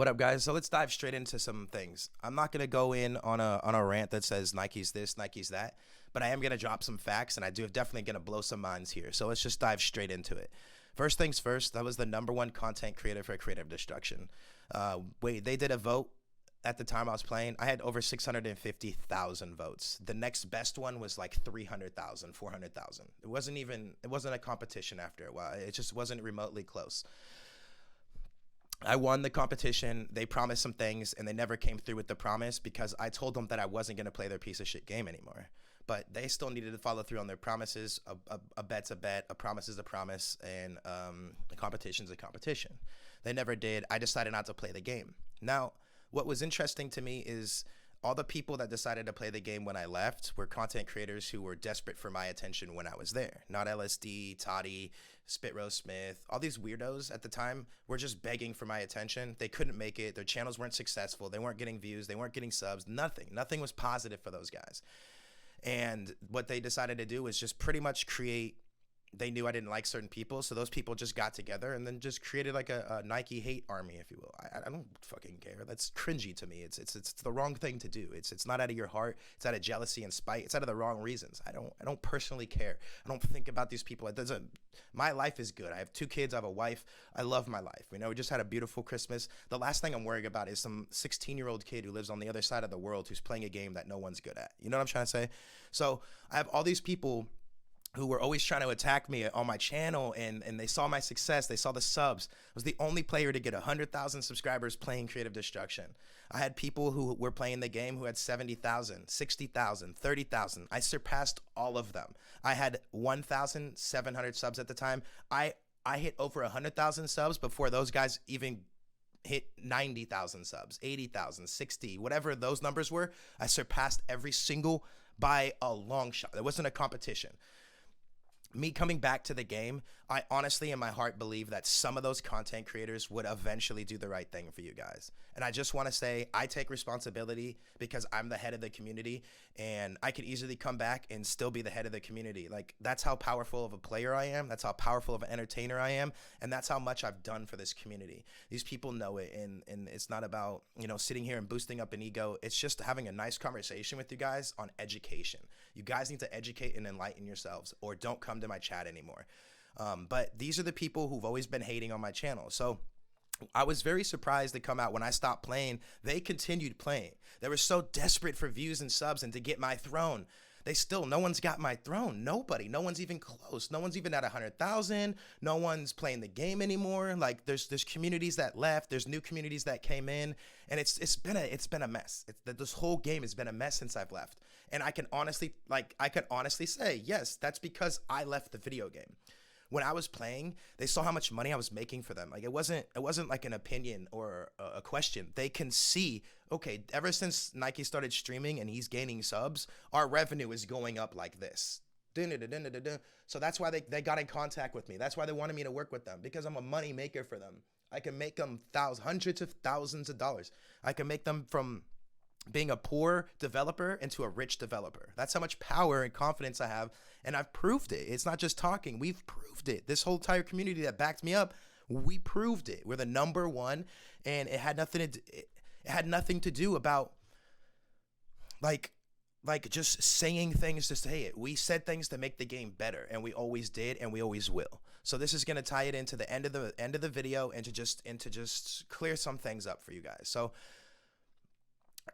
What up, guys? So let's dive straight into some things. I'm not gonna go in on a rant that says Nike's this, Nike's that, but I am gonna drop some facts, and I do definitely gonna blow some minds here. So let's just dive straight into it. First things first, that was the #1 content creator for Creative Destruction. They did a vote at the time I was playing. I had over 650,000 votes. The next best one was like 300,000, 400,000. It wasn't a competition after a while. It just wasn't remotely close. I won the competition. They promised some things and they never came through with the promise because I told them that I wasn't going to play their piece of shit game anymore. But they still needed to follow through on their promises. A bet's a bet, a promise is a promise, and a competition's a competition. They never did. I decided not to play the game. Now, what was interesting to me is all the people that decided to play the game when I left were content creators who were desperate for my attention when I was there. Not LSD, Toddy, Spit Rose Smith, all these weirdos at the time were just begging for my attention. They couldn't make it. Their channels weren't successful. They weren't getting views. They weren't getting subs. Nothing was positive for those guys. And what they decided to do was just pretty much create. They knew I didn't like certain people, so those people just got together and then just created like a Nike hate army, if you will. I don't fucking care. That's cringy to me. It's the wrong thing to do. It's not out of your heart. It's out of jealousy and spite. It's out of the wrong reasons. I don't personally care. I don't think about these people. It doesn't. My life is good. I have 2 kids. I have a wife. I love my life. You know, we just had a beautiful Christmas. The last thing I'm worrying about is some 16-year-old kid who lives on the other side of the world who's playing a game that no one's good at. You know what I'm trying to say? So I have all these people who were always trying to attack me on my channel, and they saw my success. They saw the subs. I was the only player to get 100,000 subscribers playing Creative Destruction. I had people who were playing the game who had 70,000, 60,000, 30,000. I surpassed all of them. I had 1,700 subs at the time. I hit over 100,000 subs before those guys even hit 90,000 subs, 80,000, 60, whatever those numbers were. I surpassed every single by a long shot. It wasn't a competition. Me coming back to the game, I honestly in my heart believe that some of those content creators would eventually do the right thing for you guys. And I just want to say I take responsibility because I'm the head of the community, and I could easily come back and still be the head of the community. Like, that's how powerful of a player I am. That's how powerful of an entertainer I am. And that's how much I've done for this community. These people know it. And it's not about, you know, sitting here and boosting up an ego. It's just having a nice conversation with you guys on education. You guys need to educate and enlighten yourselves, or don't come to my chat anymore. But these are the people who've always been hating on my channel. So I was very surprised to come out when I stopped playing. They continued playing. They were so desperate for views and subs and to get my throne. No one's got my throne. Nobody. No one's even close. No one's even at 100,000. No one's playing the game anymore. Like, there's communities that left. There's new communities that came in, and it's been a mess. This whole game has been a mess since I've left. And I can honestly say, yes, that's because I left the video game. When I was playing, they saw how much money I was making for them. Like, it wasn't like an opinion or a question. They can see, okay, ever since Nike started streaming and he's gaining subs, our revenue is going up like this. So that's why they got in contact with me. That's why they wanted me to work with them, because I'm a money maker for them. I can make them hundreds of thousands of dollars. I can make them from being a poor developer into a rich developer. That's how much power and confidence I have, and I've proved it. It's not just talking. We've proved it. This whole entire community that backed me up, we proved it. We're the #1, and it had nothing to do about like just saying things to say it. We said things to make the game better, and we always did, and we always will. So this is gonna tie it into the end of the video, and to just clear some things up for you guys. So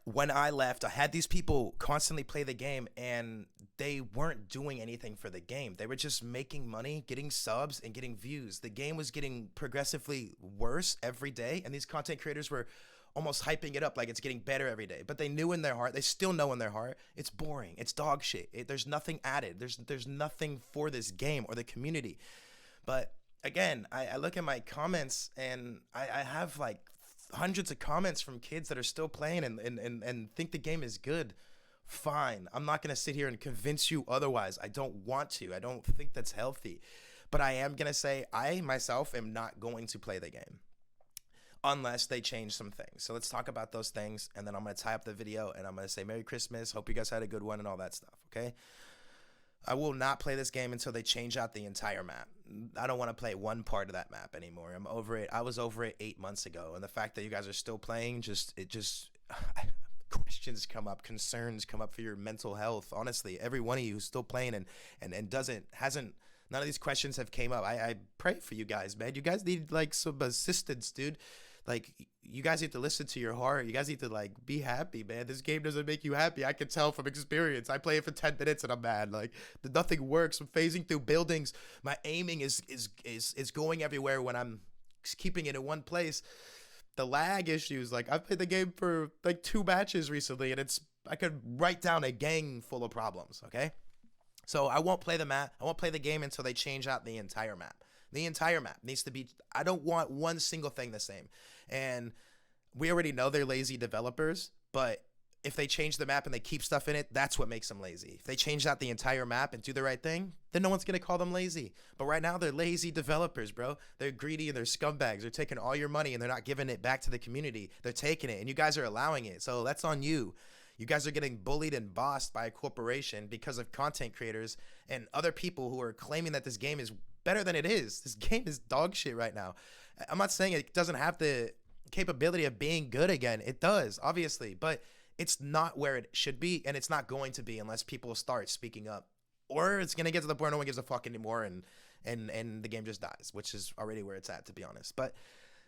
when I left, I had these people constantly play the game, and they weren't doing anything for the game. They were just making money, getting subs, and getting views. The game was getting progressively worse every day, and these content creators were almost hyping it up like it's getting better every day. But they knew in their heart, they still know in their heart, it's boring. It's dog shit. There's nothing added. There's nothing for this game or the community. But again, I look at my comments, and I have like hundreds of comments from kids that are still playing and think the game is good. Fine. I'm not going to sit here and convince you otherwise. I don't want to. I don't think that's healthy. But I am going to say I myself am not going to play the game unless they change some things. So let's talk about those things, and then I'm going to tie up the video, and I'm going to say Merry Christmas. Hope you guys had a good one and all that stuff, okay? I will not play this game until they change out the entire map. I don't want to play one part of that map anymore. I'm over it. I was over it 8 months ago, and the fact that you guys are still playing, questions come up, concerns come up for your mental health. Honestly, every one of you who's still playing and hasn't. None of these questions have came up. I pray for you guys, man. You guys need like some assistance, dude. Like, you guys need to listen to your heart. You guys need to like be happy, man. This game doesn't make you happy. I can tell from experience. I play it for 10 minutes and I'm mad. Like, nothing works. I'm phasing through buildings. My aiming is going everywhere when I'm keeping it in one place. The lag issues. Like, I've played the game for like 2 matches recently, and I could write down a gang full of problems. Okay, so I won't play the map. I won't play the game until they change out the entire map. The entire map needs to be. I don't want one single thing the same. And we already know they're lazy developers, but if they change the map and they keep stuff in it, that's what makes them lazy. If they change out the entire map and do the right thing, then no one's going to call them lazy. But right now, they're lazy developers, bro. They're greedy and they're scumbags. They're taking all your money and they're not giving it back to the community. They're taking it, and you guys are allowing it. So that's on you. You guys are getting bullied and bossed by a corporation because of content creators and other people who are claiming that this game is better than it is. This game is dog shit right now. I'm not saying it doesn't have the capability of being good again. It does, obviously, but it's not where it should be, and it's not going to be unless people start speaking up, or it's gonna get to the point no one gives a fuck anymore, and the game just dies, which is already where it's at, to be honest. But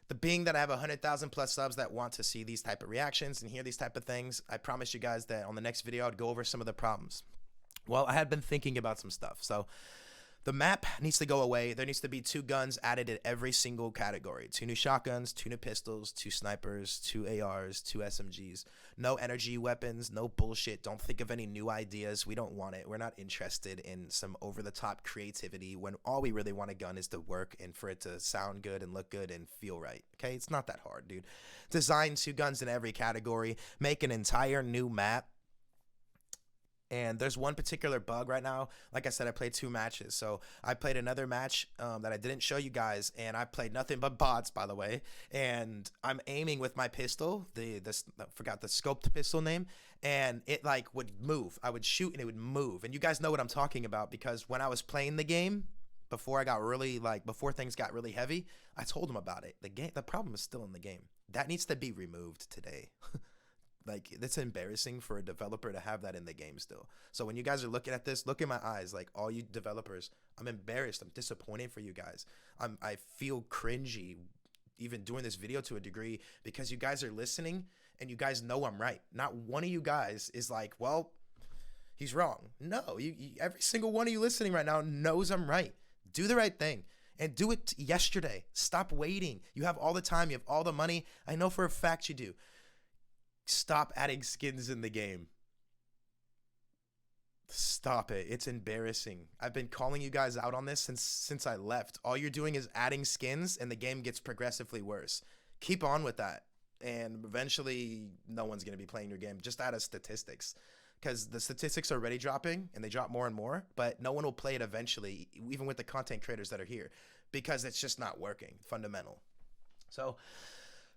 the being that I have 100,000 plus subs that want to see these type of reactions and hear these type of things, I promised you guys that on the next video I'd go over some of the problems. Well, I had been thinking about some stuff. So the map needs to go away. There needs to be 2 guns added in every single category. 2 new shotguns, 2 new pistols, 2 snipers, 2 ARs, 2 SMGs. No energy weapons, no bullshit. Don't think of any new ideas. We don't want it. We're not interested in some over-the-top creativity when all we really want a gun is to work and for it to sound good and look good and feel right. Okay? It's not that hard, dude. Design 2 guns in every category. Make an entire new map. And there's one particular bug right now. Like I said, I played 2 matches. So I played another match that I didn't show you guys, and I played nothing but bots, by the way. And I'm aiming with my pistol, I forgot the scoped pistol name, and it like would move. I would shoot and it would move. And you guys know what I'm talking about, because when I was playing the game, before things got really heavy, I told them about it. The problem is still in the game. That needs to be removed today. Like, that's embarrassing for a developer to have that in the game still. So when you guys are looking at this, look in my eyes, like, all you developers, I'm embarrassed. I'm disappointed for you guys. I feel cringy even doing this video to a degree, because you guys are listening and you guys know I'm right. Not one of you guys is like, well, he's wrong. No, every single one of you listening right now knows I'm right. Do the right thing. And do it yesterday. Stop waiting. You have all the time. You have all the money. I know for a fact you do. Stop adding skins in the game. Stop it. It's embarrassing. I've been calling you guys out on this since I left. All you're doing is adding skins, and the game gets progressively worse. Keep on with that, and eventually no one's going to be playing your game just out of statistics, because the statistics are already dropping, and they drop more and more, but no one will play it eventually, even with the content creators that are here, because it's just not working. Fundamental. So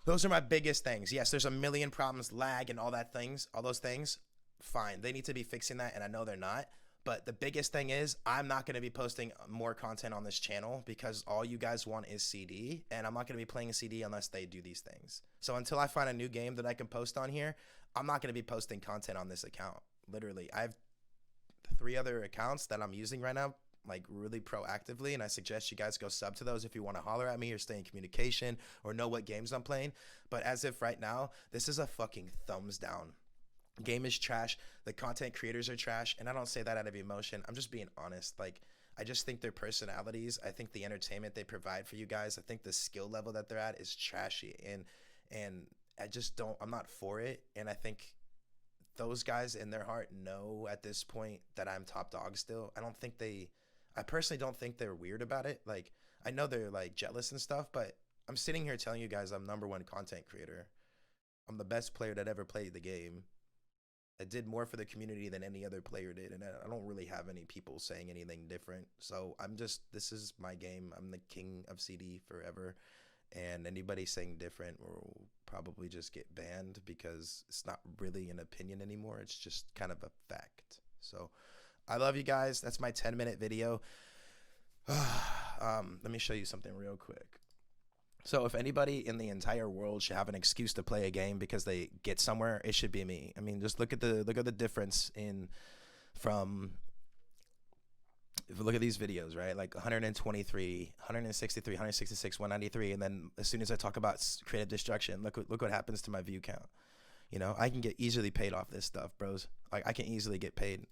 those are my biggest things. Yes, there's a million problems, lag and all those things. Fine. They need to be fixing that, and I know they're not. But the biggest thing is, I'm not going to be posting more content on this channel because all you guys want is CD, and I'm not going to be playing a CD unless they do these things. So until I find a new game that I can post on here, I'm not going to be posting content on this account. Literally, I have 3 other accounts that I'm using right now, like really proactively, and I suggest you guys go sub to those if you want to holler at me or stay in communication or know what games I'm playing. But as if right now, this is a fucking thumbs down. Game is trash. The content creators are trash, and I don't say that out of emotion. I'm just being honest. Like, I just think their personalities, I think the entertainment they provide for you guys, I think the skill level that they're at is trashy, and I just don't. I'm not for it, and I think those guys in their heart know at this point that I'm top dog still. I personally don't think they're weird about it. Like, I know they're like jealous and stuff, but I'm sitting here telling you guys I'm #1 content creator. I'm the best player that ever played the game. I did more for the community than any other player did, and I don't really have any people saying anything different. So this is my game. I'm the king of CD forever, and anybody saying different will probably just get banned because it's not really an opinion anymore. It's just kind of a fact. So I love you guys. That's my 10-minute video. Let me show you something real quick. So if anybody in the entire world should have an excuse to play a game because they get somewhere, it should be me. I mean, just look at the difference from if you look at these videos, right? Like 123, 163, 166, 193, and then as soon as I talk about creative destruction, look what happens to my view count. You know, I can get easily paid off this stuff, bros. Like I can easily get paid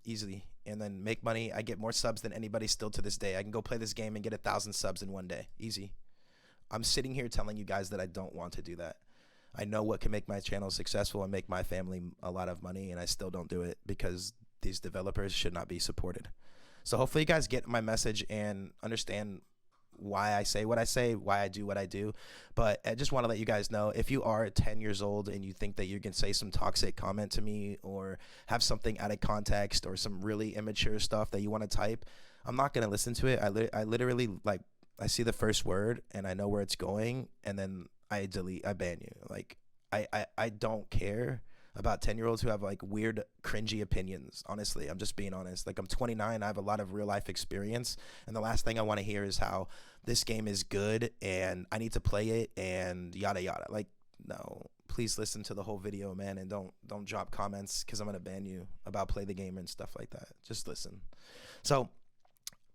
easily and then make money. I get more subs than anybody still to this day. I can go play this game and get 1,000 subs in one day. Easy. I'm sitting here telling you guys that I don't want to do that. I know what can make my channel successful and make my family a lot of money, and I still don't do it because these developers should not be supported. So hopefully you guys get my message and understand why I say what I say, why I do what I do. But I just want to let you guys know, if you are 10 years old and you think that you can say some toxic comment to me or have something out of context or some really immature stuff that you want to type, I'm not going to listen to it. I literally, like, I see the first word and I know where it's going, and then I ban you. Like, I don't care about 10-year-olds who have like weird cringy opinions. Honestly, I'm just being honest. Like, I'm 29, I have a lot of real life experience, and the last thing I want to hear is how this game is good and I need to play it and yada yada. Like, no, please listen to the whole video, man, and don't drop comments because I'm gonna ban you about play the game and stuff like that. Just listen. So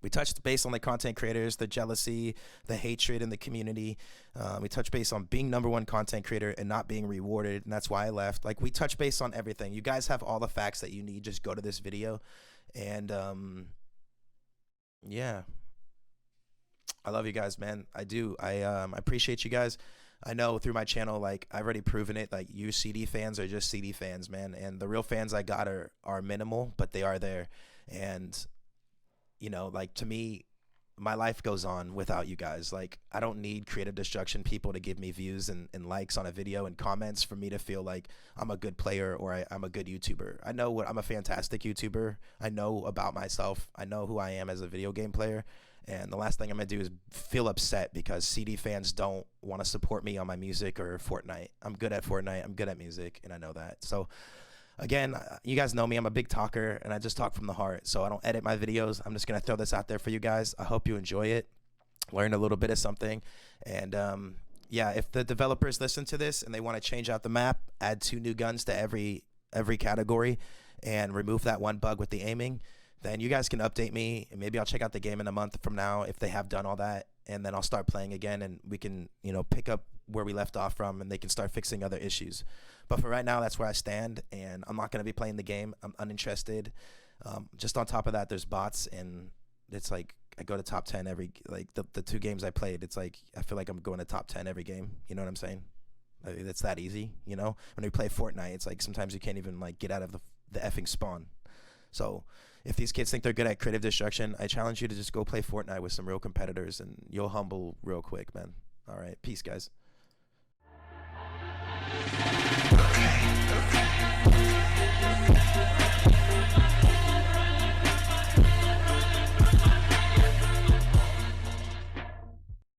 we touched base on the content creators, the jealousy, the hatred in the community. We touched base on being #1 content creator and not being rewarded, and that's why I left. Like, we touched base on everything. You guys have all the facts that you need. Just go to this video. And yeah, I love you guys, man. I do. I appreciate you guys. I know through my channel, like, I've already proven it. Like, you CD fans are just CD fans, man. And the real fans I got are minimal, but they are there. And you know, like, to me, my life goes on without you guys. Like, I don't need creative destruction people to give me views and likes on a video and comments for me to feel like I'm a good player or I'm a good YouTuber. I know I'm a fantastic YouTuber. I know about myself. I know who I am as a video game player. And the last thing I'm going to do is feel upset because CD fans don't want to support me on my music or Fortnite. I'm good at Fortnite. I'm good at music, and I know that. So again, you guys know me. I'm a big talker, and I just talk from the heart. So I don't edit my videos. I'm just going to throw this out there for you guys. I hope you enjoy it, learn a little bit of something. And yeah, if the developers listen to this and they want to change out the map, add 2 new guns to every category, and remove that one bug with the aiming, then you guys can update me, and maybe I'll check out the game in a month from now if they have done all that, and then I'll start playing again, and we can, you know, pick up where we left off from, and they can start fixing other issues. But for right now, that's where I stand, and I'm not going to be playing the game. I'm uninterested. Just on top of that, there's bots, and it's like I go to top 10 every, like, the 2 games I played, it's like I feel like I'm going to top 10 every game. You know what I'm saying? Like, it's that easy, you know? When we play Fortnite, it's like sometimes you can't even, like, get out of the effing spawn. So if these kids think they're good at creative destruction, I challenge you to just go play Fortnite with some real competitors, and you'll humble real quick, man. All right, peace, guys.